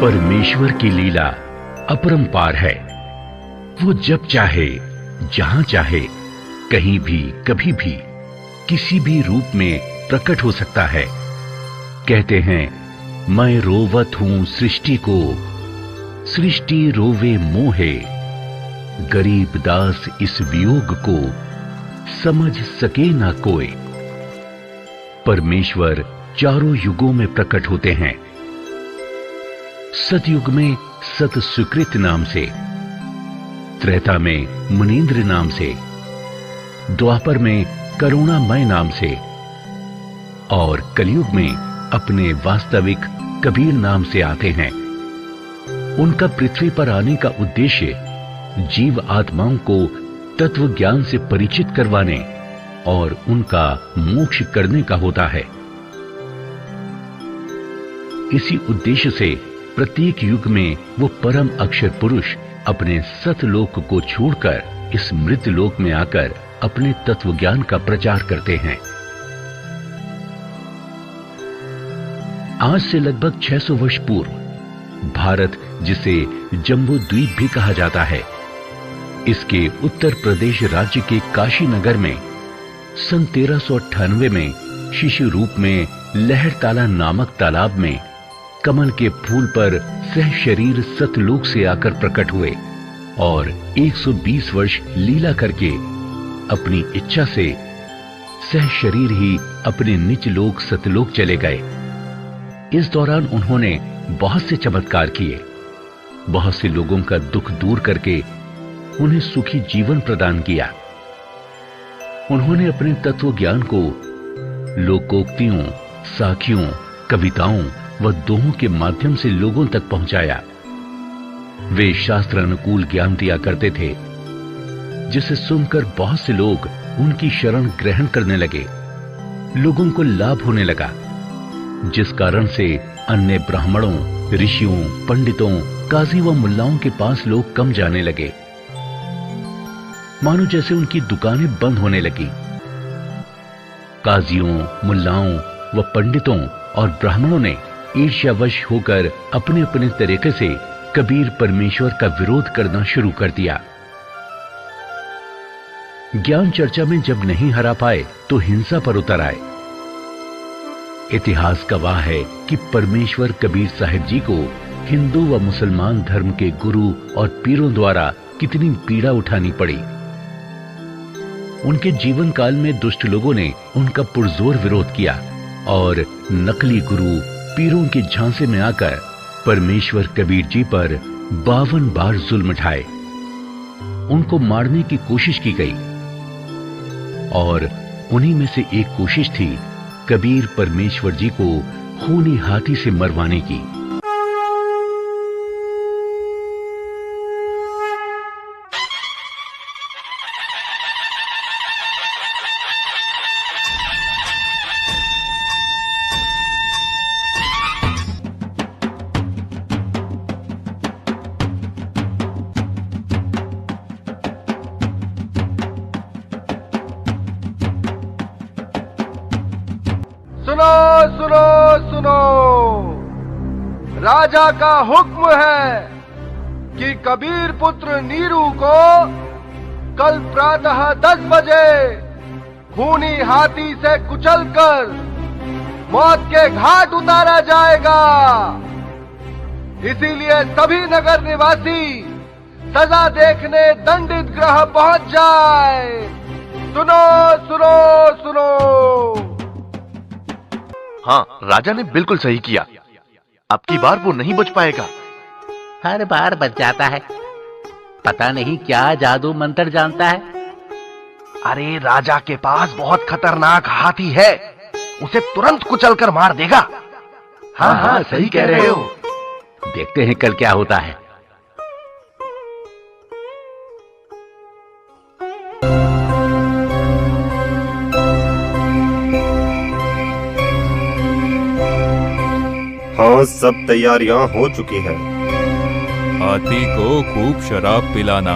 परमेश्वर की लीला अपरंपार है। वो जब चाहे, जहां चाहे, कहीं भी, कभी भी, किसी भी रूप में प्रकट हो सकता है। कहते हैं, मैं रोवत हूं सृष्टि को, सृष्टि रोवे मोहे, गरीब दास इस वियोग को समझ सके ना कोई। परमेश्वर चारों युगों में प्रकट होते हैं। सतयुग में सत सुकृत नाम से, त्रेता में मुनीन्द्र नाम से, द्वापर में करुणामय नाम से और कलयुग में अपने वास्तविक कबीर नाम से आते हैं। उनका पृथ्वी पर आने का उद्देश्य जीव आत्माओं को तत्व ज्ञान से परिचित करवाने और उनका मोक्ष करने का होता है। इसी उद्देश्य से प्रत्येक युग में वो परम अक्षर पुरुष अपने सतलोक को छोड़कर इस मृत लोक में आकर अपने तत्व ज्ञान का प्रचार करते हैं। आज से लगभग 600 वर्ष पूर्व भारत, जिसे जम्बू द्वीप भी कहा जाता है, इसके उत्तर प्रदेश राज्य के काशी नगर में सन 1398 में शिशु रूप में लहरताला नामक तालाब में कमल के फूल पर सह शरीर सतलोक से आकर प्रकट हुए और 120 वर्ष लीला करके अपनी इच्छा से सह शरीर ही अपने निज लोक सतलोक चले गए। इस दौरान उन्होंने बहुत से चमत्कार किए, बहुत से लोगों का दुख दूर करके उन्हें सुखी जीवन प्रदान किया। उन्होंने अपने तत्व ज्ञान को लोकोक्तियों, साखियों, कविताओं व दोहों के माध्यम से लोगों तक पहुंचाया। वे शास्त्र अनुकूल ज्ञान दिया करते थे, जिसे सुनकर बहुत से लोग उनकी शरण ग्रहण करने लगे। लोगों को लाभ होने लगा, जिस कारण से अन्य ब्राह्मणों, ऋषियों, पंडितों, काजी व मुल्लाओं के पास लोग कम जाने लगे, मानो जैसे उनकी दुकानें बंद होने लगी। काजियों, मुल्लाओं व पंडितों और ब्राह्मणों ने ईर्ष्यावश होकर अपने अपने तरीके से कबीर परमेश्वर का विरोध करना शुरू कर दिया। ज्ञान चर्चा में जब नहीं हरा पाए तो हिंसा पर उतर आए। इतिहास गवाह है कि परमेश्वर कबीर साहिब जी को हिंदू व मुसलमान धर्म के गुरु और पीरों द्वारा कितनी पीड़ा उठानी पड़ी। उनके जीवन काल में दुष्ट लोगों ने उनका पुरजोर विरोध किया और नकली गुरु पीरों के झांसे में आकर परमेश्वर कबीर जी पर 52 बार जुल्म ढाए। उनको मारने की कोशिश की गई और उन्हीं में से एक कोशिश थी कबीर परमेश्वर जी को खूनी हाथी से मरवाने की। राजा का हुक्म है कि कबीर पुत्र नीरू को कल प्रातः 10 बजे खूनी हाथी से कुचलकर मौत के घाट उतारा जाएगा। इसीलिए सभी नगर निवासी सजा देखने दंडित गृह पहुंच जाए। सुनो सुनो सुनो। हाँ, राजा ने बिल्कुल सही किया। अब की बार वो नहीं बच पाएगा। हर बार बच जाता है, पता नहीं क्या जादू मंत्र जानता है। अरे राजा के पास बहुत खतरनाक हाथी है, उसे तुरंत कुचलकर मार देगा। हाँ, सही कह रहे हो। देखते हैं कल क्या होता है। हाँ, सब तैयारियां हो चुकी हैं। हाथी को खूब शराब पिलाना।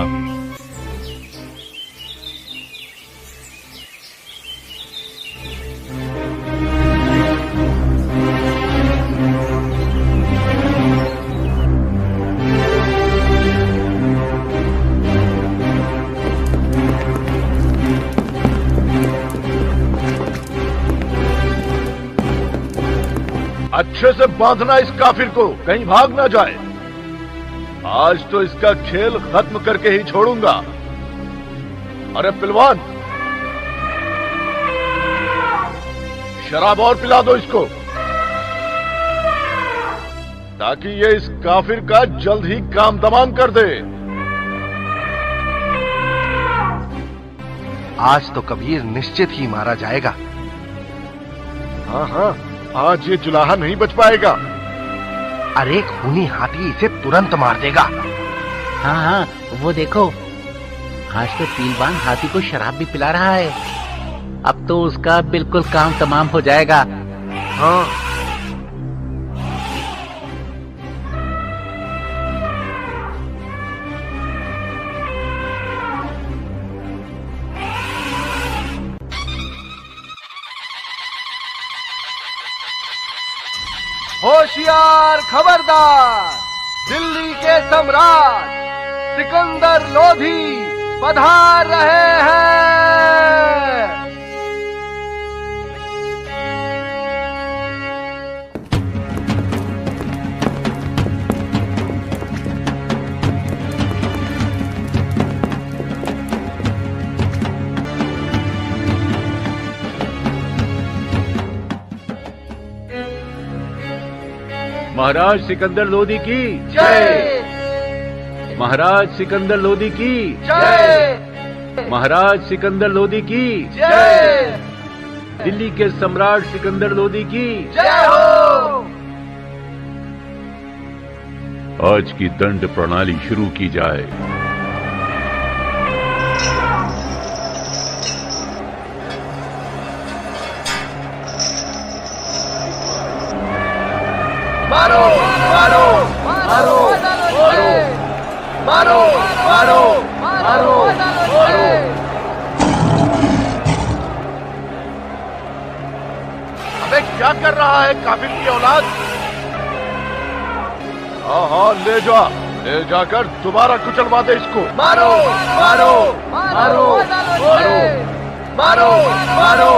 अच्छे से बांधना इस काफिर को, कहीं भाग ना जाए। आज तो इसका खेल खत्म करके ही छोड़ूंगा। अरे पिलवान, शराब और पिला दो इसको, ताकि ये इस काफिर का जल्द ही काम तमाम कर दे। आज तो कबीर निश्चित ही मारा जाएगा। हाँ हाँ, आज ये जुलाहा नहीं बच पाएगा। अरे खूनी हाथी इसे तुरंत मार देगा। हाँ हाँ, वो देखो, आज तो पीलवान हाथी को शराब भी पिला रहा है। अब तो उसका बिल्कुल काम तमाम हो जाएगा। हाँ, होशियार, खबरदार, दिल्ली के सम्राट सिकंदर लोधी पधार रहे हैं। महाराज सिकंदर लोधी की जय, महाराज सिकंदर लोधी की जय, महाराज सिकंदर लोधी की जय, दिल्ली के सम्राट सिकंदर लोधी की जय हो। आज की दंड प्रणाली शुरू की जाए। मारो मारो मारो मारो मारो मारो मारो मारो। अबे क्या कर रहा है काफिर की औलाद? हाँ हाँ, ले जाकर दोबारा कुचलवा दे इसको। मारो मारो मारो मारो मारो मारो।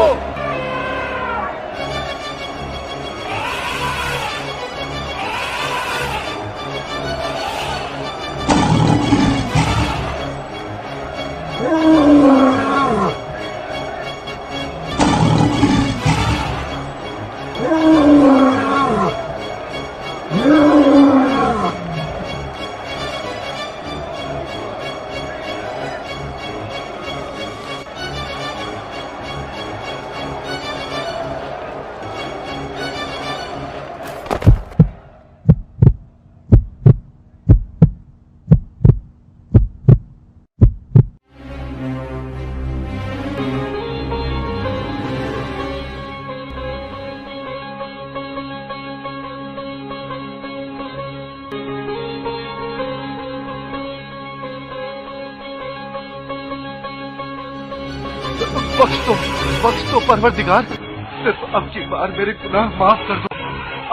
बख्श दो परवरदिगार, सिर्फ अब की बार मेरे गुनाह माफ कर दो।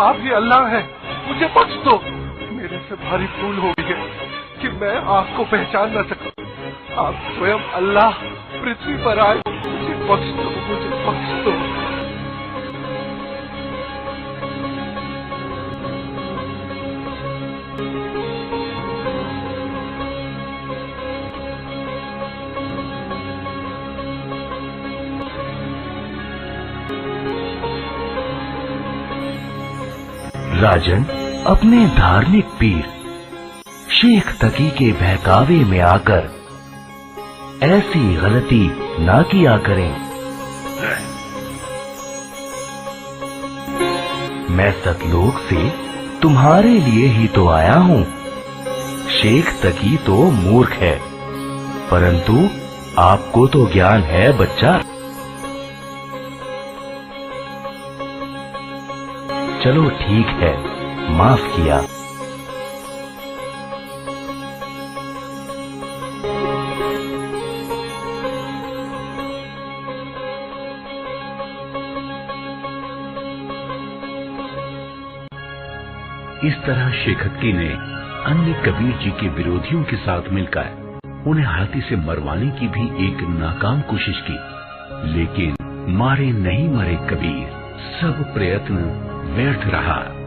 आप ही अल्लाह हैं, मुझे बख्श दो। मेरे से भारी भूल हो गई है कि मैं आपको पहचान न सका। आप स्वयं अल्लाह पृथ्वी पर आए, मुझे बख्श दो, मुझे बख्श दो। राजन अपने धार्मिक पीर शेख तकी के बहकावे में आकर ऐसी गलती ना किया करें। मैं सतलोक से तुम्हारे लिए ही तो आया हूँ। शेख तकी तो मूर्ख है, परंतु आपको तो ज्ञान है बच्चा। चलो ठीक है, माफ किया। इस तरह शेखक्की ने अन्य कबीर जी के विरोधियों के साथ मिलकर उन्हें हाथी से मरवाने की भी एक नाकाम कोशिश की, लेकिन मारे नहीं मरे कबीर सब प्रयत्न व्यर्थ रहा।